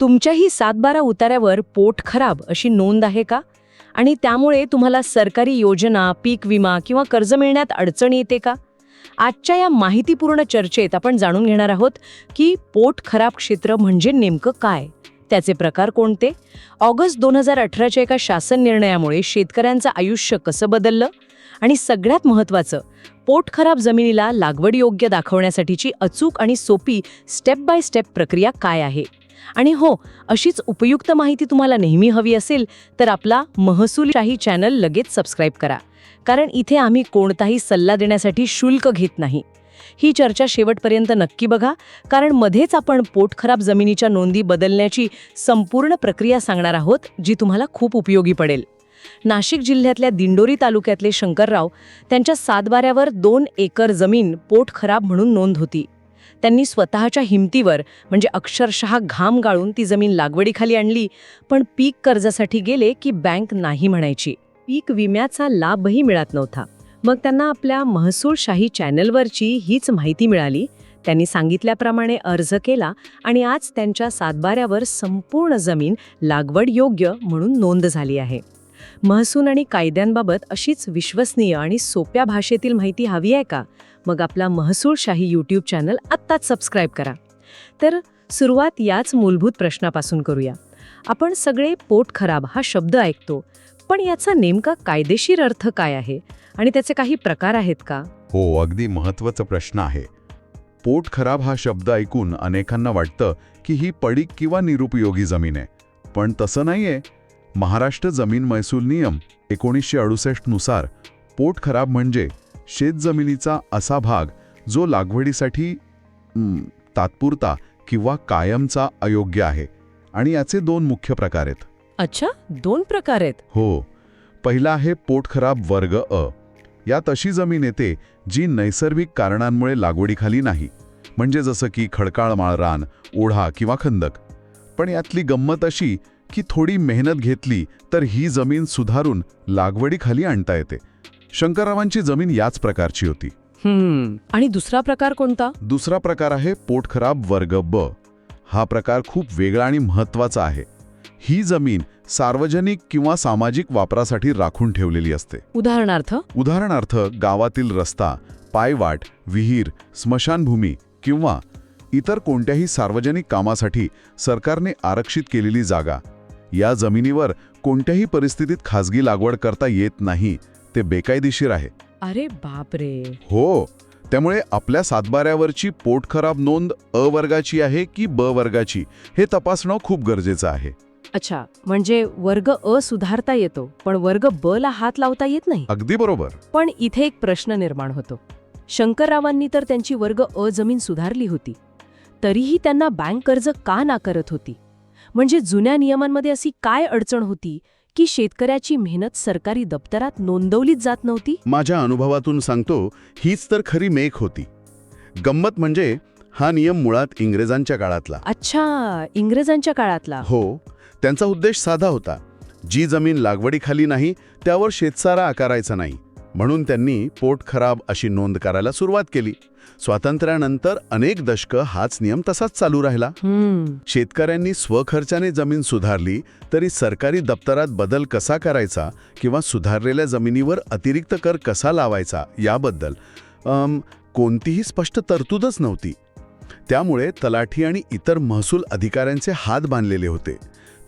तुमच्याही 7-12 उतार्यावर पोट खराब अशी नोंद आहे का? आणि त्यामुळे तुम्हाला सरकारी योजना, पीक विमा किंवा कर्ज मिळण्यात अडचण येते का? आजच्या या माहितीपूर्ण चर्चेत आपण जाणून घेणार आहोत की पोट खराब क्षेत्र म्हणजे नेमकं काय, त्याचे प्रकार कोणते, ऑगस्ट 2018च्या एका शासन निर्णयामुळे शेतकऱ्यांचं आयुष्य कसं बदललं आणि सगळ्यात महत्त्वाचं, पोट खराब जमिनीला लागवडयोग्य दाखवण्यासाठीची अचूक आणि सोपी स्टेप बाय स्टेप प्रक्रिया काय आहे. आणि हो, अशीच उपयुक्त माहिती तुम्हाला नेहमी हवी असेल तर आपला महसूलशाही चॅनल लगेच सबस्क्राईब करा, कारण इथे आम्ही कोणताही सल्ला देण्यासाठी शुल्क घेत नाही. ही चर्चा शेवटपर्यंत नक्की बघा, कारण मध्येच आपण पोट खराब जमिनीच्या नोंदी बदलण्याची संपूर्ण प्रक्रिया सांगणार आहोत, जी तुम्हाला खूप उपयोगी पडेल. नाशिक जिल्ह्यातल्या दिंडोरी तालुक्यातले शंकरराव, त्यांच्या 7-12वर 2 एकर जमीन पोट खराब म्हणून नोंद होती. त्यांनी स्वतःच्या हिमतीवर म्हणजे अक्षरशः घाम गाळून ती जमीन लागवडीखाली आणली, पण पीक कर्जासाठी गेले की बँक नाही म्हणायची. पीक विम्याचा लाभही मिळत नव्हता. मग त्यांना आपल्या महसूलशाही चॅनलवरची हीच माहिती मिळाली. त्यांनी सांगितल्याप्रमाणे अर्ज केला आणि आज त्यांच्या 7-12वर संपूर्ण जमीन लागवड योग्य म्हणून नोंद झाली आहे. महसूल आणि कायद्यांबाबत अशीच विश्वसनीय आणि सोप्या भाषेतील माहिती हवी आहे का? मग आपला महसूलशाही यूट्यूब चॅनल आत्ताच सबस्क्राईब करा. तर सुरुवात याच मूलभूत प्रश्नापासून करूया. आपण सगळे पोट खराब हा शब्द ऐकतो, पण याचा नेमका कायदेशीर अर्थ काय आहे आणि त्याचे काही प्रकार आहेत का? हो, अगदी महत्त्वाचा प्रश्न आहे. पोट खराब हा शब्द ऐकून अनेकांना वाटतं की ही पडीक किंवा निरुपयोगी जमीन आहे, पण तसं नाहीये. महाराष्ट्र जमीन महसूल नियम 1968 नुसार पोट खराब म्हणजे शेतजमिनीचा असा भाग जो लागवडीसाठी तात्पुरता किंवा कायमचा अयोग्य आहे. आणि याचे 2 मुख्य प्रकार आहेत. अच्छा, 2 प्रकार आहेत? हो. पहिला आहे पोट खराब वर्ग अ. यात अशी जमीन येते जी नैसर्गिक कारणांमुळे लागवडीखाली नाही, म्हणजे जसं की खडकाळ माळरान, ओढा किंवा खंदक. पण यातली गंमत अशी की थोडी मेहनत घेतली तर ही जमीन सुधारून लागवडीखाली आणता येते. शंकररावांची जमीन याच प्रकारची होती. आणि दुसरा प्रकार कोणता? दुसरा प्रकार आहे पोट खराब वर्ग ब. हा प्रकार खूप वेगळा आणि महत्त्वाचा आहे. ही जमीन सार्वजनिक किंवा सामाजिक वापरासाठी राखून ठेवलेली असते. उदाहरणार्थ गावातील रस्ता, पायवाट, विहीर, स्मशानभूमी किंवा इतर कोणत्याही सार्वजनिक कामासाठी सरकारने आरक्षित केलेली जागा. या जमिनीवर कोणत्याही परिस्थितीत खाजगी लागवड करता येत नाही. ते बेकायदेशीर आहे. अरे बापरे. हो. त्यामुळे आपल्या 7-12वरची पोट खराब नोंद अ वर्गाची आहे की ब वर्गाची हे तपासणं खूप गरजेचं आहे. अच्छा, म्हणजे वर्ग अ सुधारता येतो, पण वर्ग ब ला हात लावता येत नाही. अगदी बरोबर. पण इथे एक प्रश्न निर्माण होतो. शंकररावांनी तर त्यांची वर्ग अ जमीन सुधारली होती, तरीही त्यांना बँक कर्ज का नाकारत होती? म्हणजे जुन्या नियमांमध्ये अशी काय अडचण होती की शेतकऱ्याची मेहनत सरकारी दप्तरात नोंदवलीच जात नव्हती? माझ्या अनुभवातून सांगतो, हीच तर खरी मेख होती. गंमत म्हणजे हा नियम मुळात इंग्रजांच्या काळातला. अच्छा, इंग्रजांच्या काळातला. हो. त्यांचा उद्देश साधा होता. जी जमीन लागवडीखाली नाही त्यावर शेतसारा आकारायचा नाही, म्हणून त्यांनी पोट खराब अशी नोंद करायला सुरुवात केली. स्वातंत्र्यानंतर अनेक दशकं हाच नियम तसाच चालू राहिला. शेतकऱ्यांनी स्वखर्चाने जमीन सुधारली तरी सरकारी दप्तरात बदल कसा करायचा किंवा सुधारलेल्या जमिनीवर अतिरिक्त कर कसा लावायचा याबद्दल कोणतीही स्पष्ट तरतूदच नव्हती. त्यामुळे तलाठी आणि इतर महसूल अधिकाऱ्यांचे हात बांधलेले होते.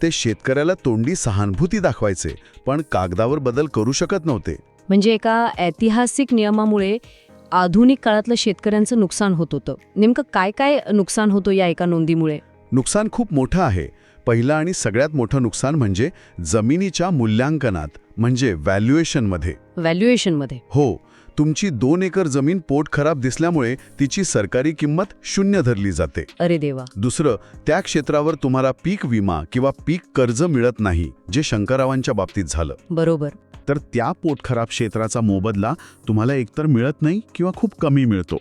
ते शेतकऱ्याला तोंडी सहानुभूती दाखवायचे, पण कागदावर बदल करू शकत नव्हते. म्हणजे एका ऐतिहासिक नियमामुळे आधुनिक काळातलं शेतकऱ्यांचं नुकसान होत होतं. नेमकं काय काय नुकसान होतं या एका नोंदीमुळे? नुकसान खूप मोठं आहे. पहिलं आणि सगळ्यात मोठं नुकसान म्हणजे जमिनीच्या मूल्यांकनात, म्हणजे व्हॅल्युएशनमध्ये. हो. तुमची 2 एकर जमीन पोट खराब दिसल्यामुळे तिची सरकारी किंमत 0 धरली जाते. अरे देवा. दुसरं, त्या क्षेत्रावर तुम्हाला पीक विमा किंवा पीक कर्ज मिळत नाही, जे शंकररावांच्या बाबतीत झालं. बरोबर. तर त्या पोट खराब क्षेत्राचा मोबदला तुम्हाला एकतर मिळत नाही किंवा खूप कमी मिळतो.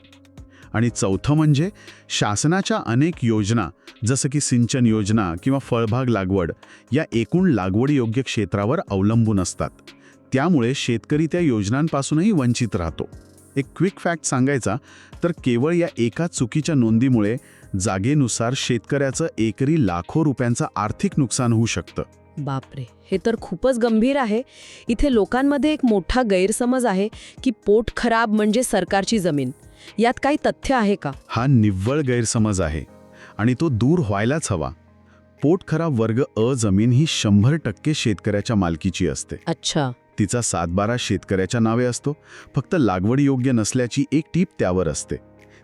आणि चौथं म्हणजे शासनाच्या अनेक योजना, जसं की सिंचन योजना किंवा फळबाग लागवड, या एकूण लागवडयोग्य क्षेत्रावर अवलंबून असतात. त्यामुळे शेतकरी त्या योजनांपासूनही वंचित राहतो. एक क्विक फॅक्ट सांगायचा तर केवळ या एका चुकीच्या नोंदीमुळे जागेनुसार शेतकऱ्याचं एकरी लाखो रुपयांचं आर्थिक नुकसान होऊ शकतं. बापरे, हे तर खूपच गंभीर आहे. इथे लोकांमध्ये एक मोठा गैरसमज आहे की पोट खराब म्हणजे सरकारची जमीन. यात काही तथ्य आहे का? हा निव्वळ गैरसमज आहे आणि तो दूर व्हायलाच हवा. पोट खराब वर्ग अ जमीन ही 100% शेतकऱ्याच्या मालकीची असते. अच्छा. तिचा 7/12 शेतकऱ्याच्या नावे असतो. फक्त लागवड योग्य नसल्याची एक टीप त्यावर असते.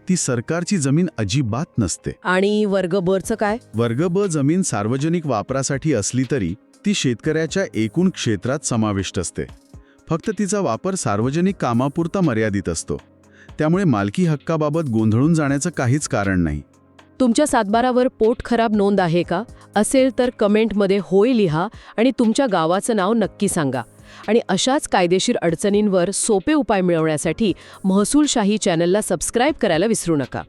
ती सरकारची जमीन अजिबात नसते. आणि वर्ग बरचं काय? वर्ग ब जमीन सार्वजनिक वापरासाठी असली तरी ती शेतकऱ्याच्या एकूण क्षेत्रात समाविष्ट असते. फक्त तिचा वापर सार्वजनिक कामापुरता मर्यादित असतो. त्यामुळे मालकी हक्काबाबत गोंधळून जाण्याचं काहीच कारण नाही. तुमच्या 7/12वर पोट खराब नोंद आहे का? असेल तर कमेंटमध्ये होय लिहा आणि तुमच्या गावाचं नाव नक्की सांगा. आणि अशाच कायदेशीर अडचणींवर सोपे उपाय मिळवण्यासाठी महसूलशाही चॅनलला सबस्क्राईब करायला विसरू नका.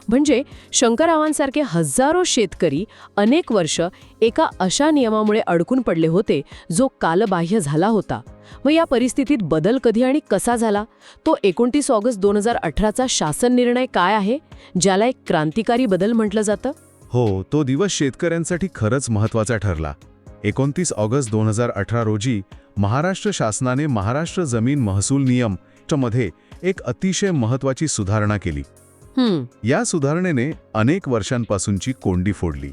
म्हणजे शंकररावांसारखे हजारो शेतकरी अनेक वर्ष एका अशा नियमामुळे अडकून पडले होते जो कालबाह्य झाला होता. मग या परिस्थितीत बदल कधी आणि कसा झाला? तो 29 ऑगस्ट 2018चा शासन निर्णय काय आहे, ज्याला एक क्रांतिकारी बदल म्हटलं जातं? हो, तो दिवस शेतकऱ्यांसाठी खरंच महत्त्वाचा ठरला. 29 ऑगस्ट 2018 रोजी महाराष्ट्र शासनाने महाराष्ट्र जमीन महसूल नियम मध्ये एक अतिशय महत्त्वाची सुधारणा केली. या सुधारणेने अनेक वर्षांपासूनची कोंडी फोडली.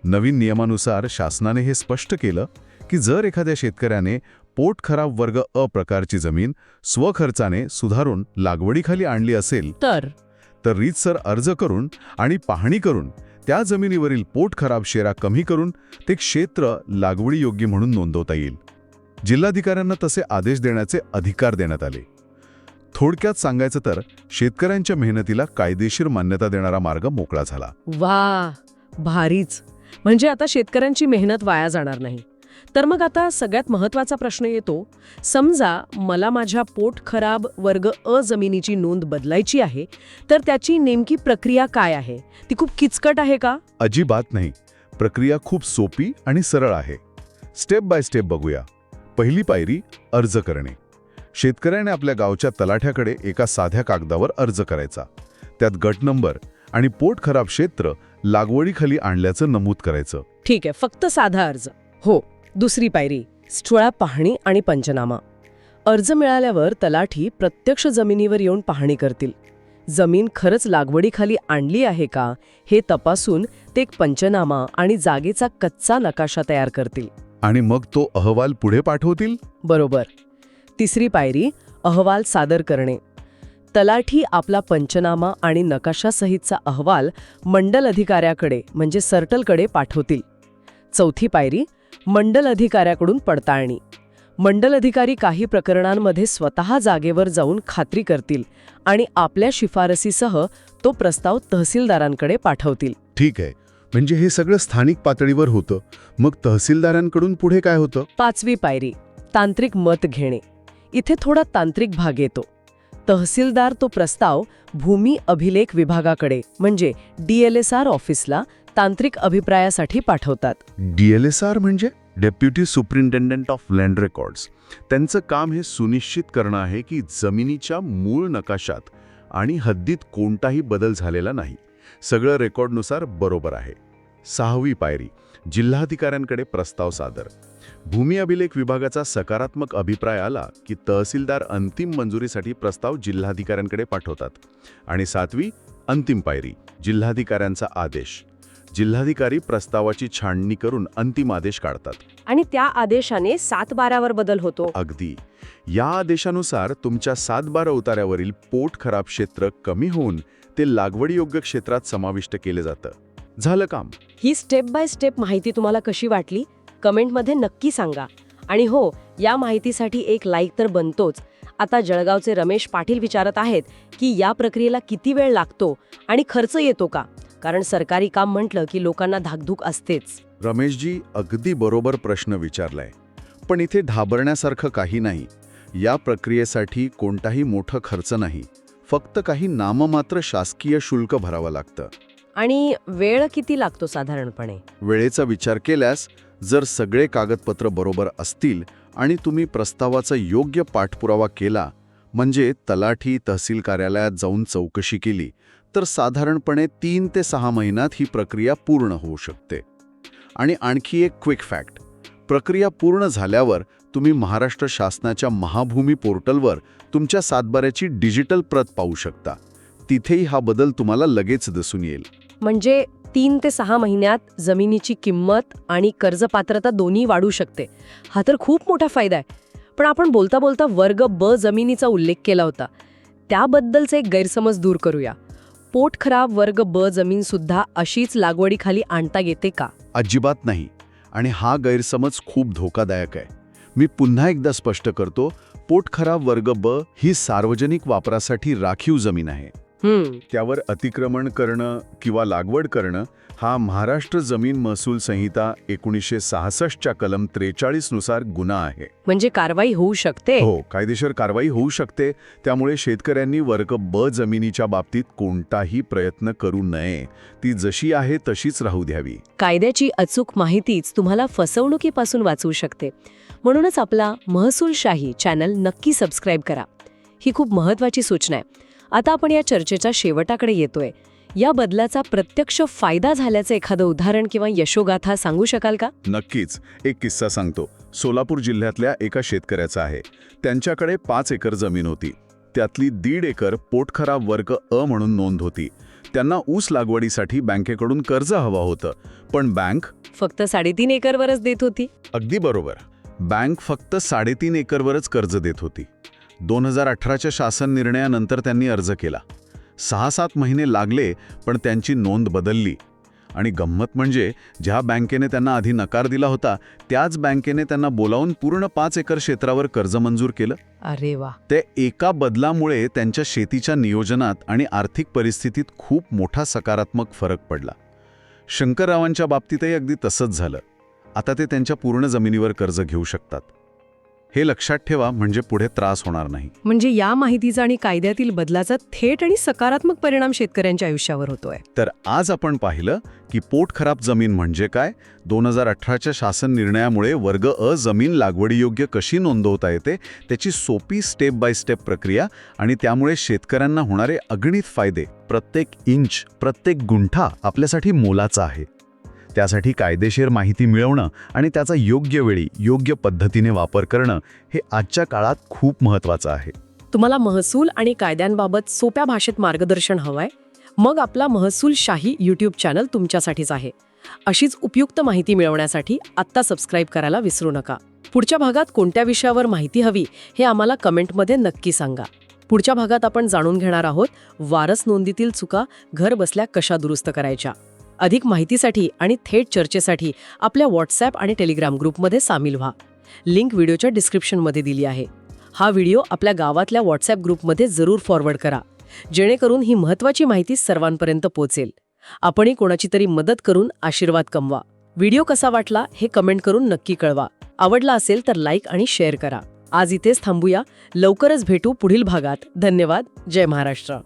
नवीन नियमानुसार शासनाने हे स्पष्ट केलं की जर एखाद्या शेतकऱ्याने पोट खराब वर्ग अ प्रकारची जमीन स्वखर्चाने सुधारून लागवडीखाली आणली असेल तर रीतसर अर्ज करून आणि पाहणी करून त्या जमिनीवरील पोट खराब शेरा कमी करून ते क्षेत्र लागवडीयोग्य म्हणून नोंदवता येईल. जिल्हाधिकाऱ्यांना तसे आदेश देण्याचे अधिकार देण्यात आले. थोडक्यात सांगायचं तर शेतकऱ्यांच्या मेहनतीला कायदेशीर मान्यता देणारा मार्ग मोकळा झाला. वा, भारीच. म्हणजे आता शेतकऱ्यांची मेहनत वाया जाणार नाही. तर मग आता सगळ्यात महत्त्वाचा प्रश्न येतो. समजा मला माझ्या पोट खराब वर्ग अ जमिनीची नोंद बदलायची आहे, तर त्याची नेमकी प्रक्रिया काय आहे? ती खूप किचकट आहे का? अजिबात नाही. प्रक्रिया खूप सोपी आणि सरळ आहे. स्टेप बाय स्टेप बघूया. पहिली पायरी अर्ज करणे. शेतकऱ्याने आपल्या गावच्या तलाठ्याकडे एका साध्या कागदावर अर्ज करायचा. त्यात गट नंबर आणि पोट खराब क्षेत्र लागवडीखाली आणल्याचं नमूद करायचं. ठीक आहे, फक्त साधा अर्ज. हो. दुसरी पायरी स्थळ पाहणी आणि पंचनामा. अर्ज मिळाल्यावर तलाठी प्रत्यक्ष जमिनीवर येऊन पाहणी करतील. जमीन खरंच लागवडीखाली आणली आहे का हे तपासून ते एक पंचनामा आणि जागेचा कच्चा नकाशा तयार करतील. आणि मग तो अहवाल पुढे पाठवतील. बरोबर. तिसरी पायरी अहवाल सादर करणे. तलाठी आपला पंचनामा आणि नकाशासहितचा अहवाल मंडल अधिकाऱ्याकडे म्हणजे सर्टलकडे पाठवतील. चौथी पायरी मंडल अधिकाऱ्याकडून पडताळणी. मंडल अधिकारी काही प्रकरणांमध्ये स्वतः जागेवर जाऊन खात्री करतील आणि आपल्या शिफारसीसह तो प्रस्ताव तहसीलदारांकडे पाठवतील. ठीक आहे, म्हणजे हे सगळं स्थानिक पातळीवर होतं. मग तहसीलदारांकडून पुढे काय होतं? पाचवी पायरी तांत्रिक मत घेणे. इथे थोडा तांत्रिक भाग येतो. तहसीलदार तो प्रस्ताव भूमी अभिलेख विभागाकडे म्हणजे DLSR ऑफिसला तांत्रिक अभिप्रायासाठी पाठवतात. DLSR म्हणजे डेप्युटी सुपरिंटेंडंट ऑफ लँड रेकॉर्ड्स. त्यांचं काम हे सुनिश्चित करणं आहे की जमिनीच्या मूळ नकाशात आणि हद्दीत कोणताही बदल झालेला नाही. सगळं रेकॉर्डनुसार बरोबर आहे. सहावी पायरी जिल्हाधिकाऱ्यांकडे प्रस्ताव सादर. भूमी अभिलेख विभागाचा सकारात्मक अभिप्राय आला की तहसीलदार अंतिम मंजुरीसाठी प्रस्ताव जिल्हाधिकाऱ्यांकडे पाठवतात. आणि सातवी अंतिम पायरी जिल्हाधिकाऱ्यांचा आदेश. जिल्हाधिकारी प्रस्तावाची छाननी करून अंतिम आदेश काढतात. आणि त्या आदेशाने 7/12वर बदल होतो. अगदी. या आदेशानुसार तुमच्या 7/12 उतार्यावरील पोट खराब क्षेत्र कमी होऊन ते लागवडीयोग्य क्षेत्रात समाविष्ट केले जातं. झालं काम. ही स्टेप बाय स्टेप माहिती तुम्हाला कशी वाटली? कमेंटमध्ये नक्की सांगा. आणि हो, या माहितीसाठी एक लाईक तर बनतोच. आता जळगावचे रमेश पाटील विचारत आहेत की या प्रक्रियेला किती वेळ लागतो आणि खर्च येतो का? कारण सरकारी काम म्हटलं की लोकांना धाकधूक असतेच. रमेशजी, अगदी बरोबर प्रश्न विचारलाय. पण इथे घाबरण्यासारखं काही नाही. या प्रक्रियेसाठी कोणताही मोठा खर्च नाही. फक्त काही नाममात्र शासकीय शुल्क भरावं लागतं. आणि वेळ किती लागतो साधारणपणे? वेळेचा विचार केल्यास जर सगळे कागदपत्र बरोबर असतील आणि तुम्ही प्रस्तावाचा योग्य पाठपुरावा केला, म्हणजे तलाठी तहसील कार्यालयात जाऊन चौकशी केली, तर साधारणपणे 3 ते 6 महिन्यात ही प्रक्रिया पूर्ण होऊ शकते. आणि आणखी एक क्विक फॅक्ट, प्रक्रिया पूर्ण झाल्यावर तुम्ही महाराष्ट्र शासनाच्या महाभूमी पोर्टलवर तुमच्या सातबाऱ्याची डिजिटल प्रत पाहू शकता. तिथेही हा बदल तुम्हाला लगेच दिसून येईल. म्हणजे 3 ते 6 महिन्यात जमिनीची किंमत आणि कर्जपात्रता दोन्ही वाढू शकते. हा तर खूप मोठा फायदा आहे. पण आपण बोलता बोलता वर्ग ब जमिनीचा उल्लेख केला होता. त्याबद्दलचे एक गैरसमज दूर करूया. पोटखराब वर्ग ब जमीन सुद्धा अशीच लागवडीखाली आणता येते का? अजिबात नाही. आणि हा गैरसमज खूप धोकादायक आहे. मी पुन्हा एकदा स्पष्ट करतो, पोटखराब वर्ग ब ही सार्वजनिक वापरासाठी राखीव जमीन आहे. त्यावर अतिक्रमण करणं किंवा लागवड करणं हा महाराष्ट्र जमीन महसूल संहिता 1966च्या कलम 43 नुसार गुन्हा आहे. म्हणजे कारवाई होऊ शकते? हो, कायदेशीर कारवाई होऊ शकते. त्यामुळे शेतकऱ्यांनी वर्ग ब जमिनीच्या बाबतीत कोणताही प्रयत्न करू नये. ती जशी आहे तशीच राहू द्यावी. कायद्याची अचूक माहितीच तुम्हाला फसवणुकीपासून वाचवू शकते. म्हणूनच आपला महसूलशाही चॅनल नक्की सबस्क्राईब करा. ही खूप महत्त्वाची सूचना आहे. आता आपण या चर्चेच्या शेवटाकडे येतोय. या बदलाचा प्रत्यक्ष फायदा झाल्याचं एखादं उदाहरण किंवा यशोगाथा सांगू शकाल का? नक्कीच. एक किस्सा सांगतो. सोलापूर जिल्ह्यातल्या एका शेतकऱ्याचा आहे. त्यांच्याकडे 5 एकर जमीन होती. त्यातली 1.5 एकर पोटखराब वर्ग अ म्हणून नोंद होती. त्यांना ऊस लागवडीसाठी बँकेकडून कर्ज हवं होतं, पण बँक फक्त 3.5 एकरवरच देत होती. अगदी बरोबर. बँक फक्त 3.5 एकरवरच कर्ज देत होती. 2018च्या शासन निर्णयानंतर त्यांनी अर्ज केला. 6-7 महिने लागले, पण त्यांची नोंद बदलली. आणि गंमत म्हणजे ज्या बँकेने त्यांना आधी नकार दिला होता, त्याच बँकेने त्यांना बोलावून पूर्ण 5 एकर क्षेत्रावर कर्ज मंजूर केलं. अरे वा. ते एका बदलामुळे त्यांच्या शेतीच्या नियोजनात आणि आर्थिक परिस्थितीत खूप मोठा सकारात्मक फरक पडला. शंकररावांच्या बाबतीतही अगदी तसंच झालं. आता ते त्यांच्या पूर्ण जमिनीवर कर्ज घेऊ शकतात. हे लक्षात ठेवा, म्हणजे पुढे त्रास होणार नाही. म्हणजे या माहितीचा आणि कायद्यातील बदलाचा थेट आणि सकारात्मक परिणाम शेतकऱ्यांच्या आयुष्यावर होतोय. तर आज आपण पाहिलं की पोटखराब जमीन म्हणजे काय, 2018च्या शासन निर्णयामुळे वर्ग अ जमीन लागवडीयोग्य कशी नोंदवता येते, त्याची सोपी स्टेप बाय स्टेप प्रक्रिया आणि त्यामुळे शेतकऱ्यांना होणारे अगणित फायदे. प्रत्येक इंच, प्रत्येक गुंठा आपल्यासाठी मोलाचा आहे. त्यासाठी कायदेशीर माहिती मिळवणं आणि त्याचा योग्य वेळी योग्य पद्धतीने वापर करणं हे आजच्या काळात खूप महत्त्वाचं आहे. तुम्हाला महसूल आणि कायद्यांबाबत सोप्या भाषेत मार्गदर्शन हवंय? मग आपला महसूलशाही यूट्यूब चॅनल तुमच्यासाठीच आहे. अशीच उपयुक्त माहिती मिळवण्यासाठी आत्ता सबस्क्राईब करायला विसरू नका. पुढच्या भागात कोणत्या विषयावर माहिती हवी हे आम्हाला कमेंटमध्ये नक्की सांगा. पुढच्या भागात आपण जाणून घेणार आहोत वारस नोंदीतील चुका घर बसल्या कशा दुरुस्त करायच्या. अधिक माहितीसाठी आणि थेट चर्चेसाठी आपल्या व्हॉट्सॲप आणि टेलिग्राम ग्रुपमध्ये सामील व्हा. लिंक व्हिडिओच्या डिस्क्रिप्शनमध्ये दिली आहे. हा व्हिडिओ आपल्या गावातल्या व्हॉट्सॲप ग्रुपमध्ये जरूर फॉरवर्ड करा, जेणेकरून ही महत्त्वाची माहिती सर्वांपर्यंत पोहोचेल. आपणही कोणाची तरी मदत करून आशीर्वाद कमवा. व्हिडिओ कसा वाटला हे कमेंट करून नक्की कळवा. आवडला असेल तर लाईक आणि शेअर करा. आज इथेच थांबूया. लवकरच भेटू पुढील भागात. धन्यवाद. जय महाराष्ट्र.